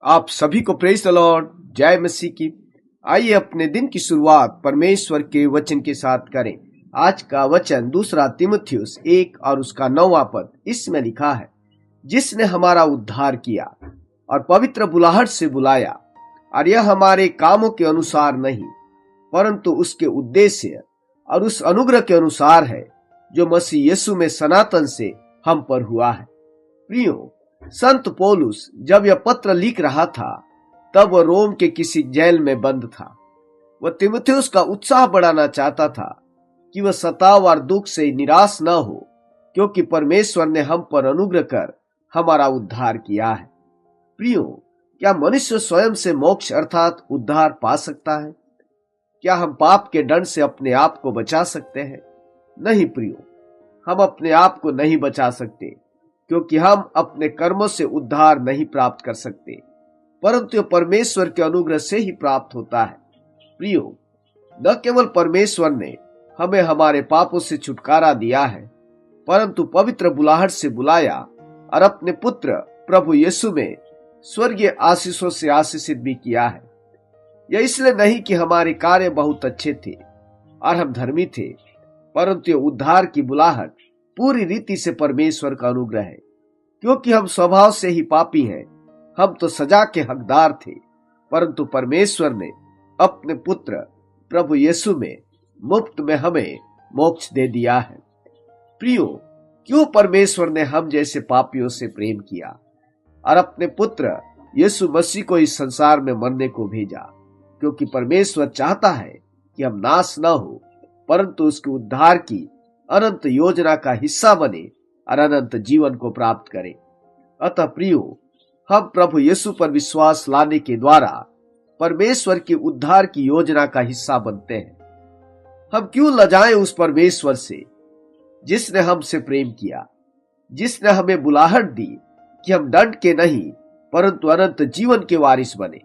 आप सभी को प्रेज द लॉर्ड, जय मसीह की। आइए अपने दिन की शुरुआत परमेश्वर के वचन के साथ करें। आज का वचन 2 तीमुथियुस 1 और उसका 9वां पद। इसमें लिखा है, जिसने हमारा उद्धार किया और पवित्र बुलाहट से बुलाया, और यह हमारे कामों के अनुसार नहीं परंतु उसके उद्देश्य और उस अनुग्रह के अनुसार है जो मसीह यीशु में सनातन से हम पर हुआ है। प्रियो, संत पौलुस जब यह पत्र लिख रहा था तब वह रोम के किसी जेल में बंद था। वह तीमुथियुस का उत्साह बढ़ाना चाहता था कि वह सताव और दुख से निराश न हो, क्योंकि परमेश्वर ने हम पर अनुग्रह कर हमारा उद्धार किया है। प्रियो, क्या मनुष्य स्वयं से मोक्ष अर्थात उद्धार पा सकता है? क्या हम पाप के दंड से अपने आप को बचा सकते हैं? नहीं प्रियो, हम अपने आप को नहीं बचा सकते, क्योंकि हम अपने कर्मों से उद्धार नहीं प्राप्त कर सकते, परंतु परमेश्वर के अनुग्रह से ही प्राप्त होता है। प्रियो, न केवल परमेश्वर ने हमें हमारे पापों से छुटकारा दिया है, परंतु पवित्र बुलाहट से बुलाया और अपने पुत्र प्रभु यीशु में स्वर्गीय आशीषों से आशीषित भी किया है। यह इसलिए नहीं कि हमारे कार्य बहुत अच्छे थे और हम धर्मी थे, परंतु यह उद्धार की बुलाहट पूरी रीति से परमेश्वर का अनुग्रह है। क्योंकि हम स्वभाव से ही पापी हैं, हम तो सजा के हकदार थे, परंतु परमेश्वर ने अपने पुत्र प्रभु यीशु में मुफ्त में हमें मोक्ष दे दिया है। प्रियो, क्यों परमेश्वर ने हम जैसे पापियों से प्रेम किया और अपने पुत्र यीशु मसीह को इस संसार में मरने को भेजा? क्योंकि परमेश्वर चाहता है कि हम नाश न हो, परंतु उसके उद्धार की अनंत योजना का हिस्सा बने और अनंत जीवन को प्राप्त करें। अतः प्रियो, हम प्रभु यीशु पर विश्वास लाने के द्वारा परमेश्वर की उद्धार की योजना का हिस्सा बनते हैं। हम क्यों लजाएं उस परमेश्वर से जिसने हमसे प्रेम किया, जिसने हमें बुलाहट दी कि हम दंड के नहीं परंतु अनंत जीवन के वारिस बने।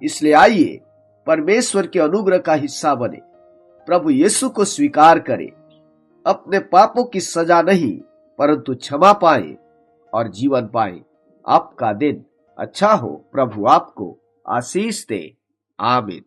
इसलिए आइए परमेश्वर के अनुग्रह का हिस्सा बने, प्रभु यीशु को स्वीकार करें, अपने पापों की सजा नहीं परंतु क्षमा पाएं और जीवन पाएं। आपका दिन अच्छा हो। प्रभु आपको आशीष दे। आमीन।